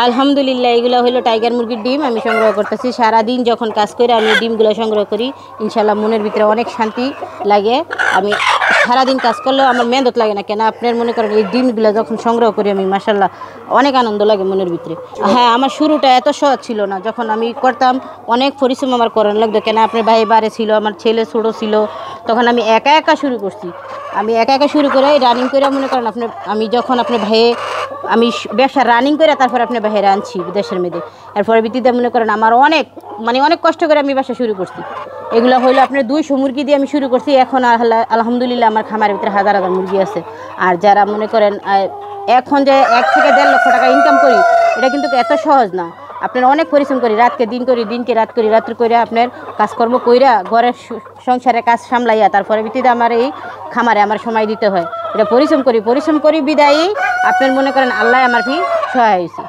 আলহামদুলিল্লাহ, এগুলো হলো টাইগার মুরগির ডিম। আমি সংগ্রহ করতেছি সারাদিন যখন কাজ করে আমি ডিমগুলো সংগ্রহ করি, ইনশাল্লাহ মনের ভিতরে অনেক শান্তি লাগে। আমি সারাদিন কাজ করলেও আমার মেহনত লাগে না কেন, আপনার মনে করেন এই ডিমগুলো যখন সংগ্রহ করি আমি, মাশাল্লাহ অনেক আনন্দ লাগে মনের ভিতরে। হ্যাঁ, আমার শুরুটা এত সহজ ছিল না, যখন আমি করতাম অনেক পরিশ্রম আমার করার লাগতো কেন, আপনার ভাই বাড়ি ছিল, আমার ছেলে ছোটো ছিল, তখন আমি একা একা শুরু করছি। আমি একা একা শুরু করে রানিং করে মনে করেন আপনার, আমি যখন আপনার ভাইয়ে আমি ব্যবসা রানিং করে তারপর আপনার বাইরে আনছি বিদেশের মেয়েদের, এরপরে ভিত্তিতে মনে করেন আমার অনেক অনেক কষ্ট করে আমি ব্যবসা শুরু করছি। এগুলো হলো আপনার 200 মুরগি দিয়ে আমি শুরু করছি। এখন আলহামদুলিল্লাহ আমার খামারের ভিতরে হাজার হাজার মুরগি আছে। আর যারা মনে করেন এখন যে 1 থেকে 1.5 লক্ষ টাকা ইনকাম করি, এটা কিন্তু এত সহজ না। আপনার অনেক পরিশ্রম করি, রাতকে দিন করি, দিনকে রাত করি, রাত্র করে আপনার কাজকর্ম কইরা ঘরের সংসারে কাজ সামলাইয়া তারপরে ভিত্তিতে আমার এই খামারে আমার সময় দিতে হয়। এটা পরিশ্রম করি বিদায়ী আপনার মনে করেন আল্লাহ আমার সহায় হয়েছে।